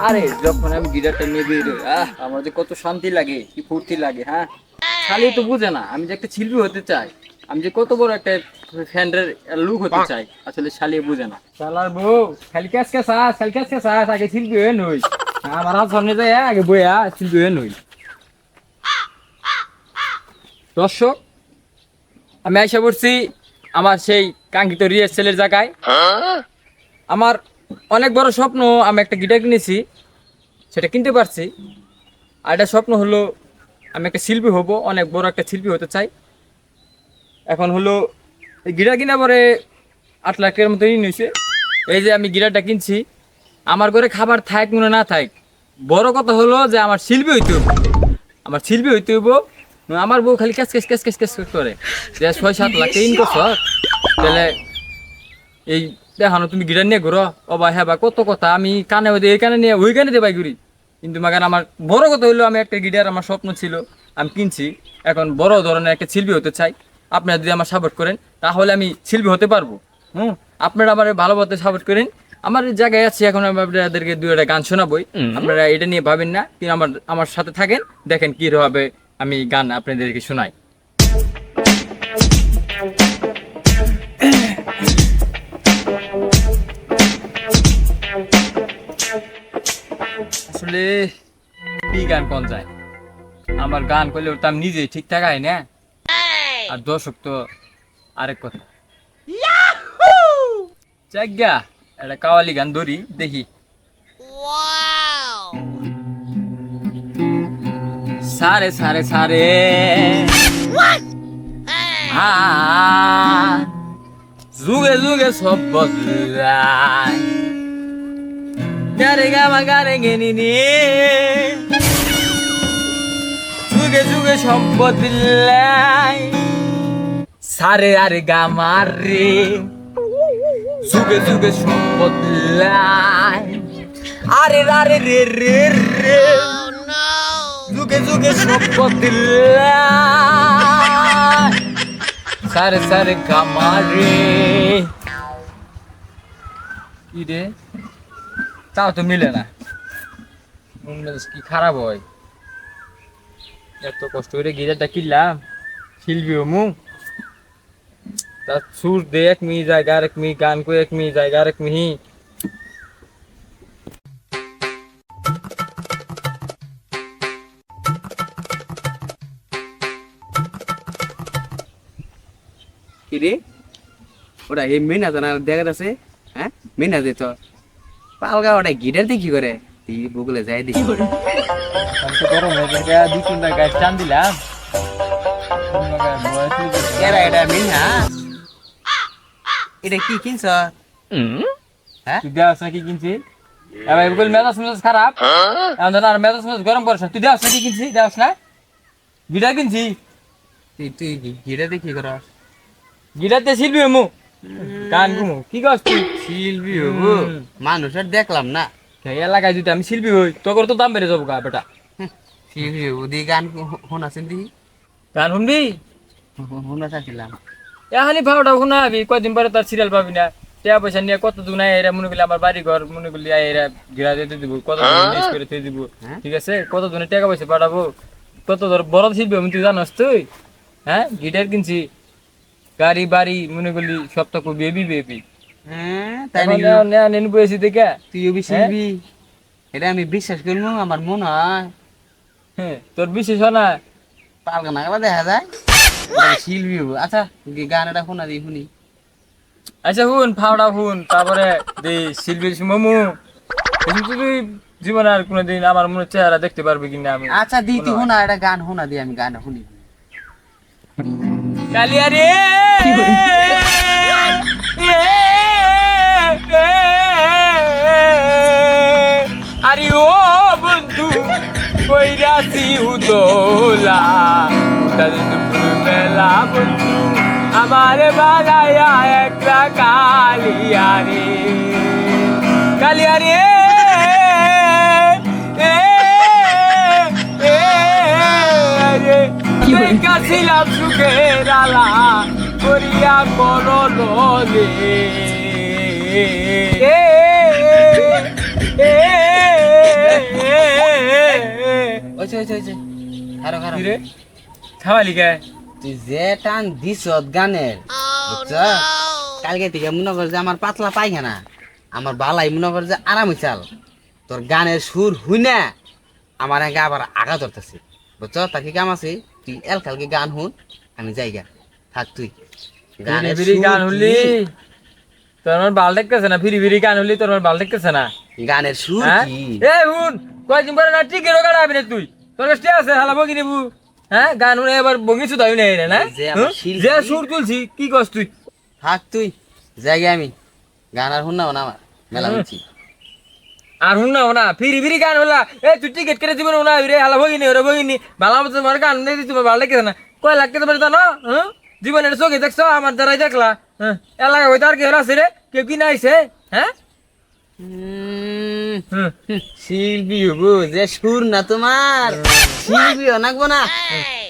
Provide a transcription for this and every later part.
আরে যখন আমি গিটারটা নিয়ে বের হই, আমার যে কত শান্তি লাগে, কি ফুর্তি লাগে। হ্যাঁ, খালি তো বুঝে না আমি যে একটা শিল্পী হতে চাই, আমি যে কত বড় একটা ফ্যান্ডের লুক হতে চাই, আসলে শালি বুঝে না। শালার বউ খালি ক্যাস ক্যাস খালি ক্যাস ক্যাস আগে শিল্পী হয়ে নই। আমার হাত সামনে যায় আগে বইয়া শিল্পী হয়ে নই। দর্শক, আমি আইসা পড়ছি আমার সেই কাঙ্ক্ষিত রিহার্সেলের জায়গায়। আমার অনেক বড় স্বপ্ন, আমি একটা গিটার কিনেছি, সেটা কিনতে পারছি। আর একটা স্বপ্ন হলো আমি একটা শিল্পী হব, অনেক বড় একটা শিল্পী হতে চাই। এখন হলো এই গিটার কিনা পরে 8 লাখের মতো ঋণ হয়েছে। এই যে আমি গিটারটা কিনছি, আমার ঘরে খাবার থাক মনে না থাক, বড় কথা হলো যে আমার শিল্পী হইতে হইব। আমার শিল্পী হইতে হইব। আমার বউ খালি cash cash cash cash cash করে যে 6-7 লাখ ঋণ করছ, তাহলে এই দেখানো তুমি গিটার নিয়ে ঘুরো ও বা হ্যাঁ বা কত কথা আমি কানে এই কানে নিয়ে ওই কানে দেবাই ঘুরি। কিন্তু মাগান আমার বড় কথা হইলো আমি একটা গিটার, আমার স্বপ্ন ছিল, আমি কিনছি। এখন বড় ধরনের একটা শিল্পী হতে চাই। আপনারা যদি আমার সাপোর্ট করেন তাহলে আমি শিল্পী হতে পারবো। আপনারা আমার ভালোভাবে সাপোর্ট করেন। আমার এই জায়গায় আছে, এখন আমি আপনাদেরকে 2-একটা গান শোনাবই। আপনারা এটা নিয়ে ভাবেন না, কিন্তু আমার আমার সাথে থাকেন, দেখেন কি হবে আমি গান আপনাদেরকে শোনাই। আসলে কি গান কোন যায়, আমার গান করলে ওটা আমি নিজে ঠিক থাকাই না, আর দর্শক তো আরেক কথা। জায়গা একটা কাওয়ালি গান ধরি দেখি। সারে সারে সারে যুগে যুগে সব বদলায়, গারে গামা গারে গেনি নি যুগে যুগে সব বদলায়। সারে আরে গামার রে যুগে যুগে সব বদলায়। আরে আরে রে রে রে যুগে যুগে সব বদলায়। সারে সারে গামার রে কি রে, তাও তো মিলে না, কি খারাপ হয়। এত কষ্ট করে গিটারটা কিনলাম, শিল্পী হমু, তার সুর দে এক মি জায়গা আরেক মি, গান করে এক মি জায়গা আরেক মি। কিরে ওরা এই মেনা জানা দেখা যাচ্ছে। হ্যাঁ মেনা দে তো পালগা ওটা গিটার দিয়ে কি করে, তুই গুগলে যাই দেখি। গরম হয়ে গেছে, 2-3টা গাছ টান দিলাম। এরা এটা মেনা, এটা কি কিনছ? হ্যাঁ তুই দেওয়াস নাকি কিনছি? এবার গুগল মেজাজ মেজাজ খারাপ, এখন ধর আর মেজাজ মেজাজ গরম করছ। তুই দেওয়াস নাকি কিনছি? দেওয়াস না? গিটার কিনছি। তুই তুই গিটার দিয়ে কি কর? গিটার দিয়ে শিল্পী হমু, গান গুমু। কি করছ তুই? শিল্পী হবো? মানুষ আর দেখলাম না। এই এলাকায় যদি আমি শিল্পী হই তোর তো দাম বেড়ে যাবো গা বেটা। শিল্পী হবো দি গান শোনাছেন দি গান শুনবি? শোনা চাচ্ছিলাম। এখানি ভাওটা শোনাবি, কয়দিন পরে তার সিরিয়াল পাবি না। টাকা পয়সা নিয়ে কত দূর নাই, এরা মনে করলে আমার বাড়ি ঘর মনে করলে এরা ঘিরা দিতে দিব, কত ইনভেস্ট করে দিয়ে দিব। ঠিক আছে, কত জনের টাকা পয়সা পাঠাবো, কত ধর বড় শিল্পী আমি, তুই জানাস তুই? হ্যাঁ, গিটার কিনছি, গাড়ি বাড়ি মনে করলি সব তো বেবি বেবি। হ্যাঁ তাই নেন বয়েছি দেখে তুই শিল্পী, এটা আমি বিশ্বাস করবো? আমার মনে হয় হ্যাঁ, তোর বিশেষ না পালকা নাগলা দেখা যায় শিল্পী হবো। আচ্ছা গান এটা শোনা দিই শুনি। আচ্ছা শুন, ফাওড়া শুন, তারপরে শিল্পীর মোমো তুই জীবনে আর কোনোদিন আমার মনে চেহারা দেখতে পারবি কিনা আমি। আচ্ছা দি তুই শোনা, এটা গান শোনা দি, আমি গান শুনি। কালিয়া রে আরে ও বন্ধু কইরাছি উদোলা দুপুর বেলা বন্ধু আমারে বানায়া একটা কালিয়া রে, কালিয়া রে কাছিলাম সুখের আলা করিয়া করলে ওইছে খারো খারো রে খাওয়ালি কে তুই যে টান দিছ গানের বুঝছ কালকে থেকে মনে কর যে আমার পাতলা পায়খানা আমার বালাই মনে কর যে আরাম চাল তোর গানের সুর হুই না আমার আগে আবার আগা ধরতেছে বুঝছ তাকে কাম আছে তুই কালকে গান হুন আমি যাইগা থাক তুই গানের ফিরি গান সুর হলি কি? তোর আমার বাল দেখতেছে না ফিরি গান হলি তোর আমার বাল দেখতেছে না গানের সুর হ্যাঁ কি এ হুন কয়দিন পরে না টিকে রোগাড়া আবি না তুই তোর কাছে আছে হালা বগি নিবু হ্যাঁ গান শুনে এবার বগি শুধু হই না না যে আমার শিল্পী। যে সুর তুলছি কি কস তুই থাক তুই যাইগা আমি গান আর হুন না আমার মেলা হচ্ছি আর হুন না ফিরি গান হলা এ তুই টিকেট কেটে দিবেন না রে হালা বগি নি ওরে বগি নি ভালো মতো তোমার গান নেই তোমার ভালো লাগছে না কয় লাগতে পারে জানো হ্যাঁ জীবনের চোখে দেখছো আমার দ্বারাই দেখলা হ্যাঁ এলাকা হইতে আর কি হলা রে কেউ কি নাইছে হ্যাঁ হুম শিল্পী হবো যে সুর না তোমার শিল্পী নাকবো না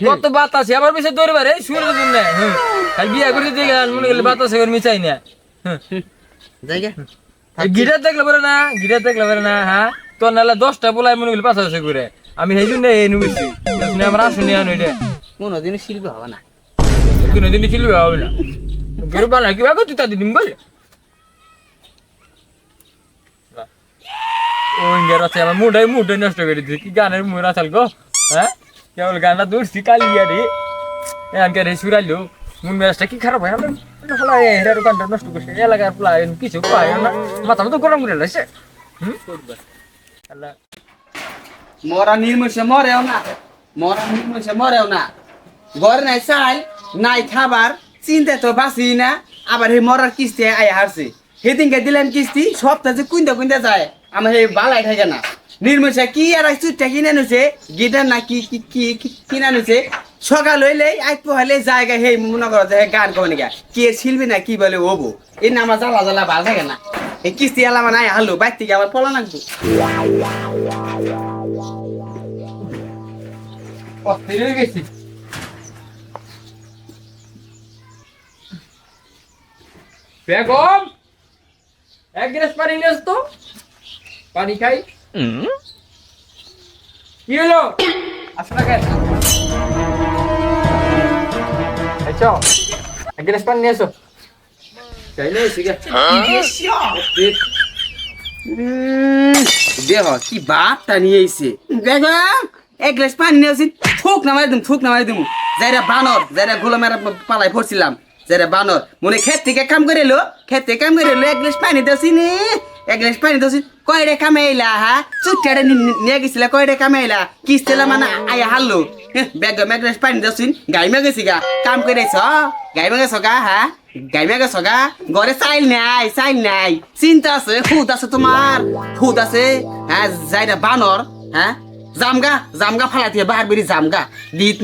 কত বাতাসে আবার বেশি দৌড়ে পারে শুনে জন্য খালি বিয়া করে দিয়ে গেলাম মনে করলে বাতাসে করে মিচাই না জায়গা গিটার দেখলে পারে না হ্যাঁ তোর নাহলে 10টা বলাই মনে করলে পাশাপাশি করে আমি সেই জন্য এই নুয়েছি আমার আসুনি আনো এটা কোনোদিন শিল্পী হবে না কোনোদিন ছিল হবে না গরু বানা কি বাগো তুই তাদের দিন বলে ওই গেরাতে আমার মুডে নষ্ট করে দিছে কি গানের মুরা চাল গো হ্যাঁ কেবল গানটা দূরছি কালিয়া রে এনকে রে সুরাইলো মন মেজাজটা কি খারাপ হয় আমার হলা এর গানটা নষ্ট করছে এলাকার পোলা কিছু পায় না মাথা মতো গরম করে লাগছে আল্লাহ মরা নির্মুষে মরেও না ঘরে নাই চাল নাই খাবার চিন্তা তো বাঁচি না আবার সেই মরার কিস্তি আয় হারছে সেদিনকে দিলেন কিস্তি সপ্তাহে কুইন্দা যায় আমার সেই বালাই থাকে না নির্মুষে কি আর চুটটা কিনে নিছে গিটার না কি কি কি কিনে নিছে সকাল হইলে আজ পোহালে জায়গা হে মনে করো যে গান কবে গা কি শিল্পী না কি বলে ওবো এই না আমার জ্বালা ভালো থাকে না এই কিস্তি এলাম নাই হালো বাইর থেকে আবার পলা নাকবো অস্থির হয়ে গেছি বেগম এক গ্লাস পানি নিয়ে আসতো পানি খাই কি হলো আসলে কেন আচ্ছা এক গ্লাস পানি নিয়ে এসো চাইলে ঠিক আছে দেহ কি বাপটা নিয়ে এসে বেগম এক গ্লাস পানি নিয়ে আসি থুক নামাই দিম যাইরা বানর যাইরা গোলামের পালাই পড়ছিলাম যাইরা বানর মনে ক্ষেত থেকে কাম করে এলো এক গ্লাস পানি দিয়েছি নি এক গ্লাস পানি দিয়েছি কয়টা কামে এলা হ্যাঁ চুট্টাটা নিয়ে গেছিলা কয়টা কামে এলা কিস্তেলা মানে আয়া হারলো বেগম এক গ্লাস পানি দিয়েছি গাইমে গেছি গা কাম করেছ গাইমে গেছ গা হ্যাঁ গাইমে গেছ গা ঘরে চাইল নাই চিন্তা আছে খুদ আছে তোমার খুদ আছে হ্যাঁ যাইরা বানর হ্যাঁ জামগা ফালা দিয়ে বাহার বেরি জামগা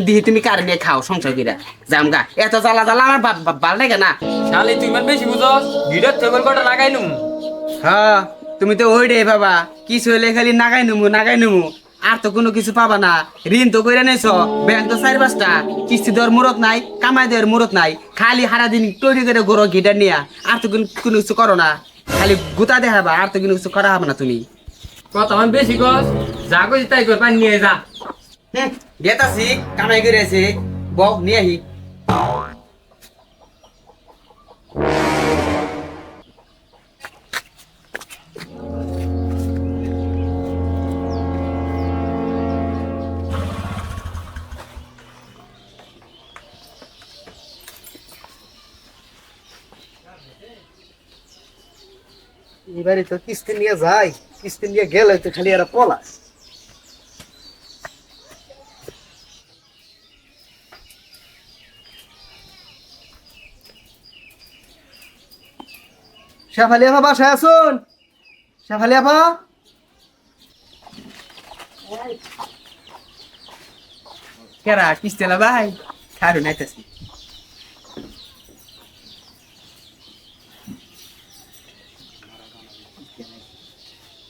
দিহি তুমি কারে নিয়ে খাও সংসার করে জামগা এত জ্বালা আমার ভাল লাগে না শালি তুই ইমান বেশি বুঝস গিটার টেবিল কটা লাগাইলুম হ্যাঁ তুমি তো ওই রে বাবা কিছু হইলে খালি নাগাই নুমু আর তো কোনো কিছু পাবা না ঋণ তো কইরা নেছ ব্যাংক তো 4-5টা কিস্তি দেওয়ার মুরত নাই কামাই দেওয়ার মুরত নাই খালি সারা দিন তৈরি করে গরো গিটার নিয়া আর তো কোনো কিছু করো না খালি গুতা দেখাবা আর তো কোনো কিছু করা হবে না তুমি কথা আমি বেশি গস যা কইছি তাই কর পানি নিয়ে যা গেতাছি কামাই করে আছে বক নিয়ে আহি এবারে তো কিস্তি নিয়ে যাই কিস্তি নিয়ে গেলে তো খালি এরা পলাস শেফালি আপা বাসায় আসুন শেফালি আপা কেরা কিস্তেলা ভাই খারু নাইতেছি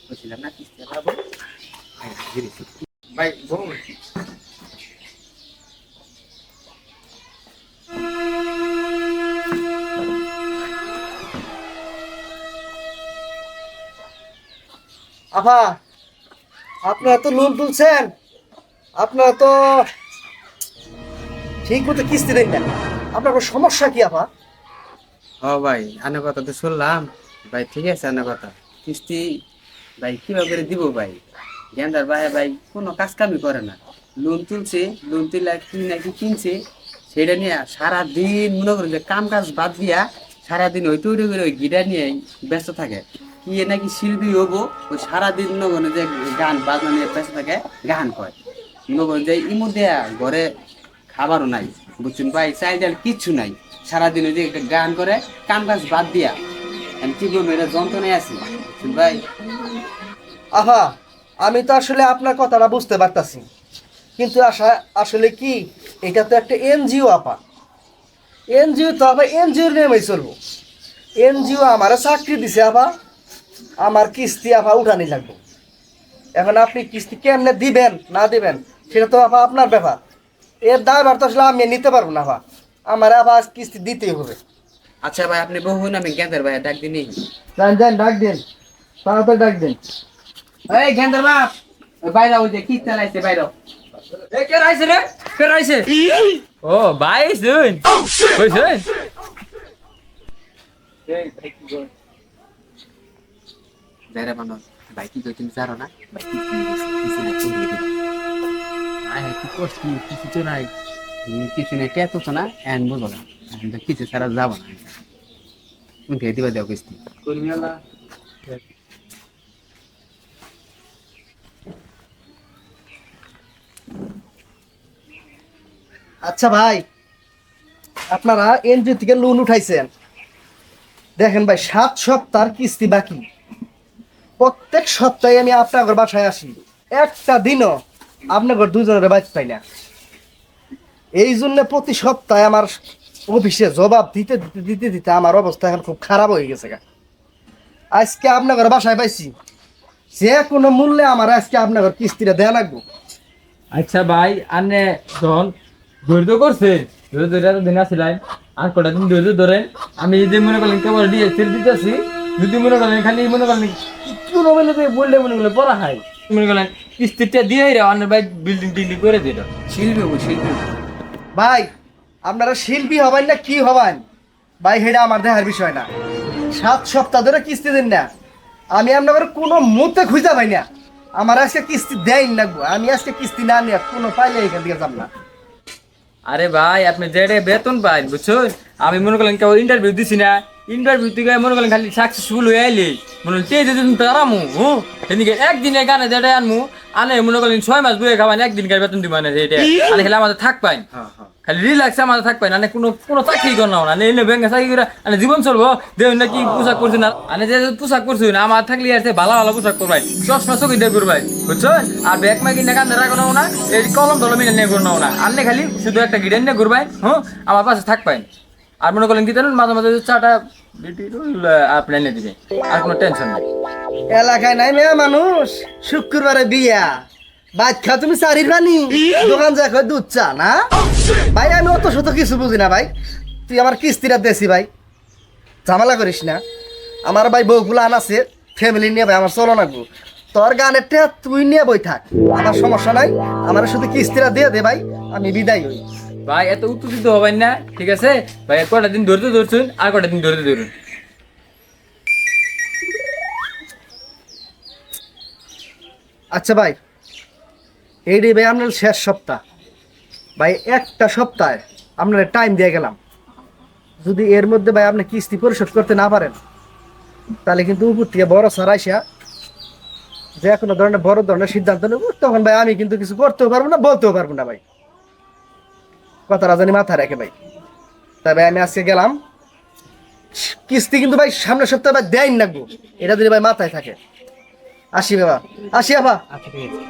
বলছিলাম না কিস্তেলা ভাই বল। আফা আপনারা তো লোন তুলছেন, আপনারা তো ঠিক মতো কিস্তি দেন না, আপনার কোনো সমস্যা কি আফা? ও ভাই আনার কথা তো শুনলাম ভাই, ঠিক আছে আনার কথা, কিস্তি ভাই কিভাবে করে দিব ভাই? গেন্দার ভাই ভাই কোনো কাজ কামই করে না, লোন তুলছে, লোন তুলে কি নাকি কিনছে, সেটা নিয়ে সারাদিন মনে করেন যে কাম কাজ বাদ দিয়া সারাদিন ওই তৈরি করে ওই গিটার নিয়ে ব্যস্ত থাকে, কি এ নাকি শিল্পী হবো, ওই সারাদিন মনে করেন যে গান বাজনা নিয়ে ব্যস্ত থাকে, গান কয় মনে করেন যে ইমো দেয়া ঘরে খাবারও নাই, বুঝছেন ভাই, চাইলে কিচ্ছু নাই, সারাদিন ওই যে একটা গান করে কাম কাজ বাদ দিয়া, আমি কি বলবো, এটা যন্ত্রণায় আছি, বুঝছেন ভাই। আফা আমি তো আসলে আপনার কথাটা বুঝতে পারতাছি, কিন্তু আসলে কি এটা তো একটা এনজিও আপা, এনজিও তো আবার এনজিওর নিয়মেই চলবো। এনজিও আমারও চাকরি দিছে আপা, আমার কিস্তি আপা উঠানি লাগবে। এখন আপনি কিস্তি কেমনে দিবেন না দিবেন সেটা তো আপা আপনার ব্যাপার, এর দায়ভার তো আসলে আমি নিতে পারবো না আপা, আমার আবার কিস্তি দিতেই হবে। আচ্ছা ভাই আপনি বহুন, আমি গেন্দার ভাই ডাক দিনই। যান যান ডাক দেন, তাড়াতাড়ি ডাক দেন। এই গেন্দার বাপ, ওই বাইরে ওই যে কি চালাইছে বাইরে। এ কে রাইছে রে, কে রাইছে? ও ভাই শুন কইছেন যাইরা বানো ভাই, কি কই তুমি জানো না ভাই, কিছু না করে দিবা। আয় কি করছি, কিছু তো নাই, কিছু নাই, কে তো না এন বলো না, আমি তো কিছু ছাড়া যাবো না, উঠে দিবা দাও কিস্তি। আচ্ছা ভাই, আপনারা এনজিও থেকে লোন উঠাইছেন, দেখেন ভাই 7 সপ্তাহ কিস্তি বাকি, প্রত্যেক সপ্তাহে আমি আপনার বাসায় আসি, একটা দিনও আপনার দুজনের বাইক পাই না। এই জন্য প্রতি সপ্তাহে আমার অফিসে জবাব দিতে দিতে দিতে দিতে আমার অবস্থা এখন খুব খারাপ হয়ে গেছে গা। আজকে আপনার বাসায় পাইছি, যে কোনো মূল্যে আমার আজকে আপনার কিস্তিটা দেয়া লাগবো। আচ্ছা ভাই আনে যখন ধৈর্য করছে, ধৈর্য ধরে দিন আসিলাই, আর কটা দিন ধৈর্য ধরেন, আমি যদি মনে করলেন কেবল ডিএসসি দিতেছি, যদি মনে করলেন খালি মনে করলেন কোনো বলে বললে মনে করলেন পড়া হয়, মনে করলেন কিস্তিটা দিয়ে রে অন্য ভাই বিল্ডিং টিল্ডিং করে দিল। শিল্পী হবো, শিল্পী হবো। ভাই আপনারা শিল্পী হবেন না কি হবেন ভাই, সেটা আমার দেখার বিষয় না। 7 সপ্তাহ ধরে কিস্তি দেন না, আমি আপনার কোনো মুহূর্তে খুঁজে পাই না, আমার আজকে কিস্তি দেয় লাগবো, আমি আজকে কিস্তি না নিয়ে কোনো পাইলে এখান থেকে যাব না। আরে ভাই আপনি যেটা বেতন পাই বুঝছেন, আমি মনে করলেন কেউ ইন্টারভিউ দিছি না, ইন্টারভিউ থেকে মনে করলেন খালি সাকসেসফুল হয়ে আইলি মনে হলেন তেজ দিন তো আরামু হুম, এদিকে একদিনে গানে যেটা আনমু আনে মনে করলেন 6 মাস বইয়ে খাবেন, একদিন গায়ে বেতন দিব না, এটা আনে খালি আমাদের থাক পাইন, খালি রিল্যাক্স আমাদের থাক পাইন, আনে কোনো কোনো চাকরি কর না, আনে এনে ব্যাংকে চাকরি করে আনে জীবন চলবো, দেখুন না কি পোশাক করছি না, আনে যে পোশাক করছি না আমার থাকলে আছে ভালো ভালো পোশাক করবাই, চশমা চোখে দিয়ে করবাই বুঝছেন, আর ব্যাগ মাগি না কান্দে রাখো না, এই কলম ধরো মিলে নিয়ে করো না, আনলে খালি শুধু একটা গিটার নিয়ে ঘুরবাই, হ্যাঁ আমার পাশে থাক পাইন, আর মনে করলেন কি জানেন মাঝে মাঝে চাটা আপনি এনে দিবে, আর কোনো টেনশন নাই। এলাকায় নাই মেয়ে মানুষ, শুক্রবারে বিয়া, বাদ খা তুমি চারির পানি, দোকান যা খায় দুধ চা না ভাই, আমি অত শত কিছু বুঝি না ভাই, তুই আমার কিস্তিটা দেছি ভাই, ঝামেলা করিস না, আমার ভাই বউ ফুলা আছে, ফ্যামিলি নিয়ে ভাই আমার চলো না গো, তোর গানের টা তুই নিয়ে বই থাক, আমার সমস্যা নাই, আমার শুধু কিস্তিটা দিয়ে দে ভাই, আমি বিদায় হই। ভাই এত উত্তেজিত হবেন না, ঠিক আছে ভাই, কটা দিন ধরতে ধরছুন আর কটা দিন ধরতে ধরুন। আচ্ছা ভাই, এইটাই ভাই আপনার শেষ সপ্তাহ ভাই, একটা সপ্তাহে আপনার টাইম দিয়ে গেলাম, যদি এর মধ্যে ভাই আপনি কিস্তি পরিশোধ করতে না পারেন তাহলে কিন্তু উপর থেকে বড় সারাইসা যে কোনো ধরনের বড় ধরনের সিদ্ধান্ত নেব, তখন ভাই আমি কিন্তু কিছু করতেও পারবো না, বলতেও পারবো না ভাই, কথাটা জানি মাথায় রাখে ভাই। তাই ভাই আমি আজকে গেলাম, কিস্তি কিন্তু ভাই সামনের সপ্তাহে ভাই দেয়ই লাগবো, এটা যদি ভাই মাথায় থাকে। আসি বাবা, আসি বাবা। আচ্ছা ঠিক আছে।